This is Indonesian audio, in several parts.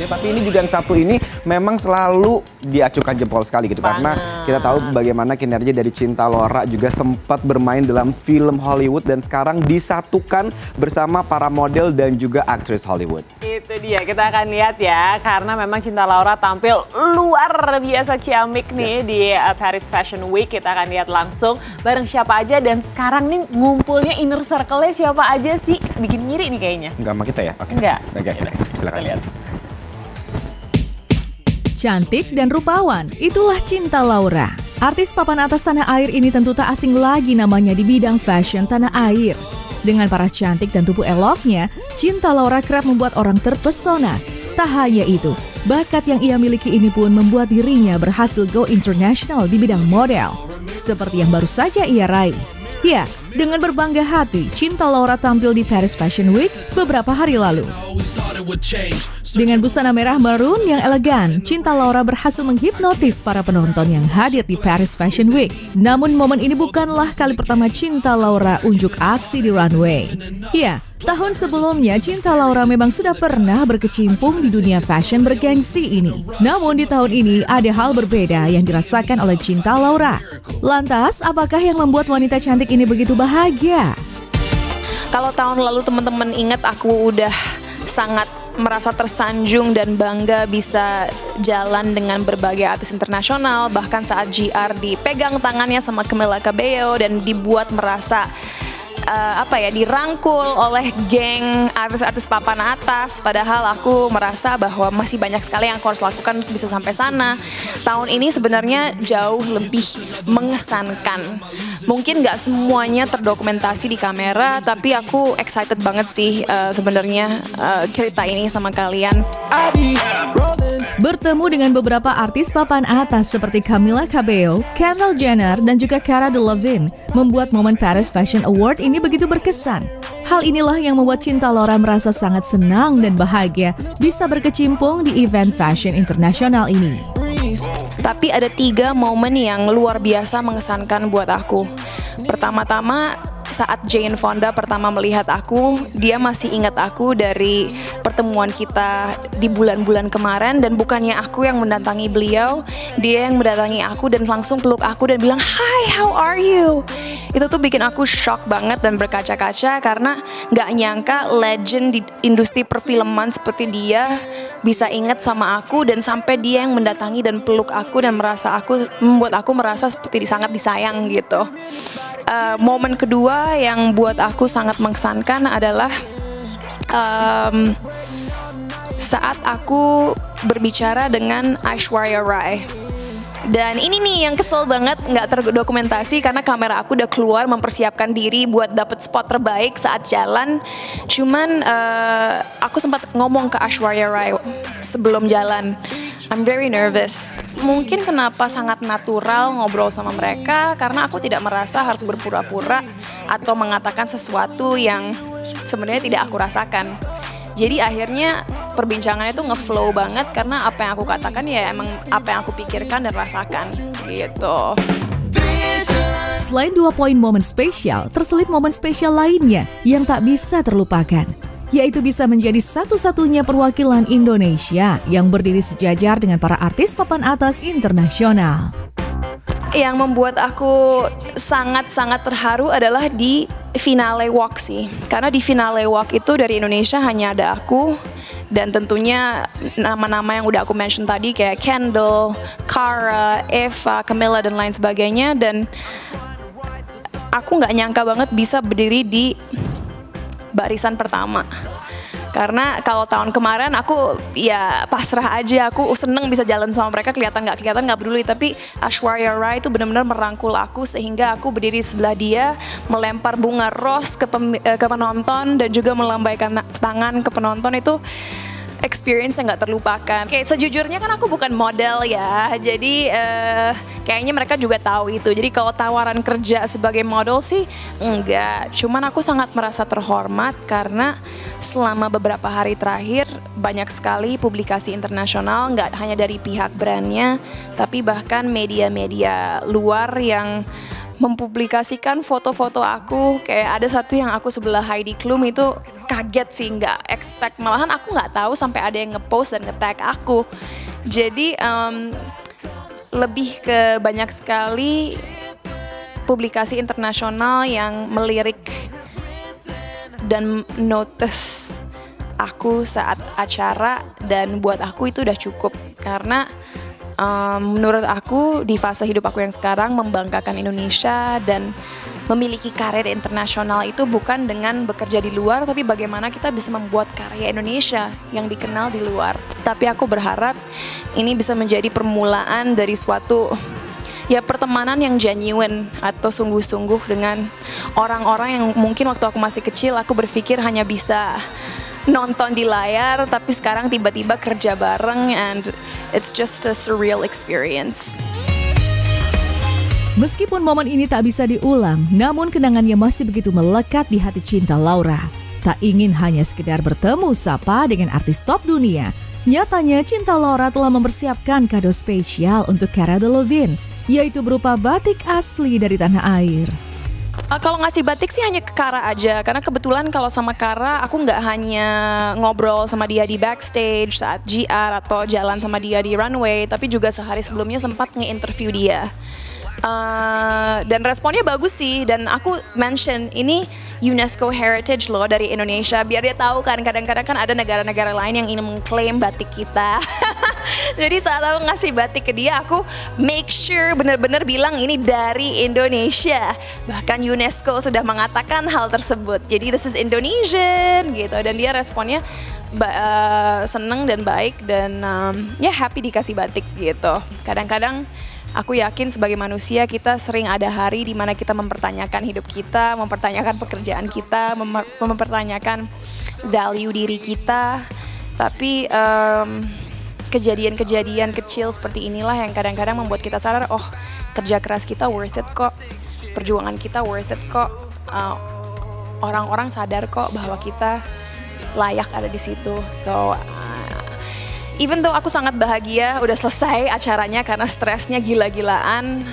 artisnya, tapi ini juga yang satu ini memang selalu diacukan jempol sekali gitu. Karena kita tahu bagaimana kinerja dari Cinta Laura juga sempat bermain dalam film Hollywood dan sekarang disatukan bersama para model dan juga aktris Hollywood. Itu dia, kita akan lihat ya, karena memang Cinta Laura tampil luar biasa ciamik nih di Paris Fashion Week. Kita akan lihat langsung bareng siapa aja, dan sekarang nih ngumpulnya inner circle-nya siapa aja sih? Bikin ngiri nih kayaknya. Enggak sama kita ya? Oke. Enggak. Oke, silakan lihat. Cantik dan rupawan, itulah Cinta Laura. Artis papan atas tanah air ini tentu tak asing lagi namanya di bidang fashion tanah air. Dengan paras cantik dan tubuh eloknya, Cinta Laura kerap membuat orang terpesona. Tak hanya itu, bakat yang ia miliki ini pun membuat dirinya berhasil go international di bidang model. Seperti yang baru saja ia raih. Ya, dengan berbangga hati, Cinta Laura tampil di Paris Fashion Week beberapa hari lalu. Dengan busana merah maroon yang elegan, Cinta Laura berhasil menghipnotis para penonton yang hadir di Paris Fashion Week. Namun momen ini bukanlah kali pertama Cinta Laura unjuk aksi di runway. Ya, tahun sebelumnya Cinta Laura memang sudah pernah berkecimpung di dunia fashion bergengsi ini. Namun di tahun ini ada hal berbeda yang dirasakan oleh Cinta Laura. Lantas, apakah yang membuat wanita cantik ini begitu bahagia? Kalau tahun lalu teman-teman ingat, aku udah sangat merasa tersanjung dan bangga bisa jalan dengan berbagai artis internasional. Bahkan saat GR dipegang tangannya sama Camila Cabello dan dibuat merasa dirangkul oleh geng artis-artis papan atas. Padahal aku merasa bahwa masih banyak sekali yang aku harus lakukan untuk bisa sampai sana. Tahun ini sebenarnya jauh lebih mengesankan. Mungkin nggak semuanya terdokumentasi di kamera, tapi aku excited banget sih sebenarnya cerita ini sama kalian. Bertemu dengan beberapa artis papan atas seperti Camila Cabello, Kendall Jenner, dan juga Cara Delevingne membuat momen Paris Fashion Award ini begitu berkesan. Hal inilah yang membuat Cinta Laura merasa sangat senang dan bahagia bisa berkecimpung di event fashion internasional ini. Tapi ada 3 momen yang luar biasa mengesankan buat aku. Pertama-tama, saat Jane Fonda pertama melihat aku, dia masih ingat aku dari pertemuan kita di bulan-bulan kemarin, dan bukannya aku yang mendatangi beliau, dia yang mendatangi aku dan langsung peluk aku dan bilang, "Hi, how are you?" Itu tuh bikin aku shock banget dan berkaca-kaca karena nggak nyangka legend di industri perfilman seperti dia bisa ingat sama aku, dan sampai dia yang mendatangi dan peluk aku dan membuat aku merasa seperti sangat disayang gitu. Momen kedua yang buat aku sangat mengesankan adalah saat aku berbicara dengan Aishwarya Rai. Dan ini nih yang kesel banget nggak terdokumentasi karena kamera aku udah keluar mempersiapkan diri buat dapet spot terbaik saat jalan. Cuman aku sempat ngomong ke Aishwarya Rai sebelum jalan, I'm very nervous. Mungkin kenapa sangat natural ngobrol sama mereka karena aku tidak merasa harus berpura-pura atau mengatakan sesuatu yang sebenarnya tidak aku rasakan. Jadi akhirnya perbincangannya tuh ngeflow banget karena apa yang aku katakan ya emang apa yang aku pikirkan dan rasakan gitu. Selain 2 poin momen spesial, terselip momen spesial lainnya yang tak bisa terlupakan, yaitu bisa menjadi satu-satunya perwakilan Indonesia yang berdiri sejajar dengan para artis papan atas internasional. Yang membuat aku sangat-sangat terharu adalah di finale walk sih. Karena di finale walk itu dari Indonesia hanya ada aku, dan tentunya nama-nama yang udah aku mention tadi kayak Kendall, Cara, Eva, Camila, dan lain sebagainya. Dan aku nggak nyangka banget bisa berdiri di barisan pertama. Karena kalau tahun kemarin aku ya pasrah aja, aku seneng bisa jalan sama mereka, kelihatan nggak peduli. Tapi Aishwarya Rai itu benar-benar merangkul aku sehingga aku berdiri sebelah dia, melempar bunga ros ke penonton dan juga melambaikan tangan ke penonton. Itu experience yang nggak terlupakan. Kayak sejujurnya kan aku bukan model ya, jadi kayaknya mereka juga tahu itu. Jadi kalau tawaran kerja sebagai model sih enggak. Cuman aku sangat merasa terhormat karena selama beberapa hari terakhir banyak sekali publikasi internasional, nggak hanya dari pihak brandnya, tapi bahkan media-media luar yang mempublikasikan foto-foto aku. Kayak ada satu yang aku sebelah Heidi Klum itu kaget sih, nggak expect. Malahan aku nggak tahu sampai ada yang ngepost dan nge-tag aku. Jadi lebih ke banyak sekali publikasi internasional yang melirik dan notice aku saat acara, dan buat aku itu udah cukup karena menurut aku di fase hidup aku yang sekarang membanggakan Indonesia dan memiliki karir internasional itu bukan dengan bekerja di luar, tapi bagaimana kita bisa membuat karya Indonesia yang dikenal di luar. Tapi aku berharap ini bisa menjadi permulaan dari suatu pertemanan yang genuine atau sungguh-sungguh dengan orang-orang yang mungkin waktu aku masih kecil aku berpikir hanya bisa nonton di layar, tapi sekarang tiba-tiba kerja bareng, and it's just a surreal experience. Meskipun momen ini tak bisa diulang, namun kenangannya masih begitu melekat di hati Cinta Laura. Tak ingin hanya sekedar bertemu sapa dengan artis top dunia, nyatanya Cinta Laura telah mempersiapkan kado spesial untuk Cara Delevingne, yaitu berupa batik asli dari tanah air. Kalau ngasih batik sih hanya ke Kara aja, karena kebetulan kalau sama Kara aku nggak hanya ngobrol sama dia di backstage saat GR atau jalan sama dia di runway, tapi juga sehari sebelumnya sempat nge-interview dia. Dan responnya bagus sih, dan aku mention ini UNESCO Heritage loh dari Indonesia, biar dia tahu kan kadang-kadang kan ada negara-negara lain yang ingin mengklaim batik kita. Jadi saat aku ngasih batik ke dia, aku make sure benar-benar bilang ini dari Indonesia. Bahkan UNESCO sudah mengatakan hal tersebut. Jadi this is Indonesian gitu, dan dia responnya seneng dan baik, dan happy dikasih batik gitu. Kadang-kadang aku yakin sebagai manusia kita sering ada hari di mana kita mempertanyakan hidup kita, mempertanyakan pekerjaan kita, mempertanyakan value diri kita. Tapi kejadian-kejadian kecil seperti inilah yang kadang-kadang membuat kita sadar, oh kerja keras kita worth it kok, perjuangan kita worth it kok, orang-orang sadar kok bahwa kita layak ada di situ. So even though aku sangat bahagia udah selesai acaranya karena stresnya gila-gilaan,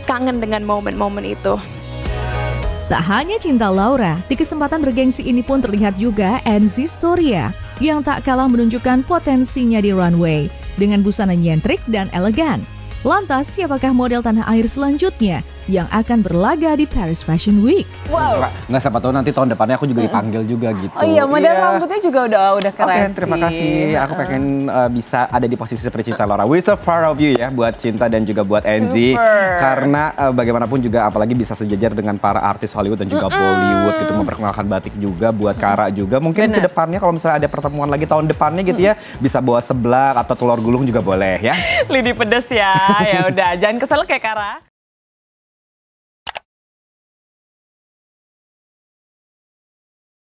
kangen dengan momen-momen itu. Tak hanya Cinta Laura, di kesempatan bergengsi ini pun terlihat juga Enzy Storia yang tak kalah menunjukkan potensinya di runway dengan busana nyentrik dan elegan. Lantas, siapakah model tanah air selanjutnya yang akan berlaga di Paris Fashion Week? Wow. Nggak, siapa tahu nanti tahun depannya aku juga dipanggil juga gitu. Oh iya, model rambutnya juga udah keren. Oke, terima kasih. Aku pengen bisa ada di posisi seperti Cinta Laura. We so proud of you ya, buat Cinta dan juga buat Enzy. Karena bagaimanapun juga apalagi bisa sejajar dengan para artis Hollywood dan juga Bollywood gitu, memperkenalkan batik juga buat Kara juga. Mungkin ke depannya kalau misalnya ada pertemuan lagi tahun depannya gitu ya, bisa bawa seblak atau telur gulung juga boleh ya. Lidi pedes ya. Ya udah, jangan kesel kayak Kara.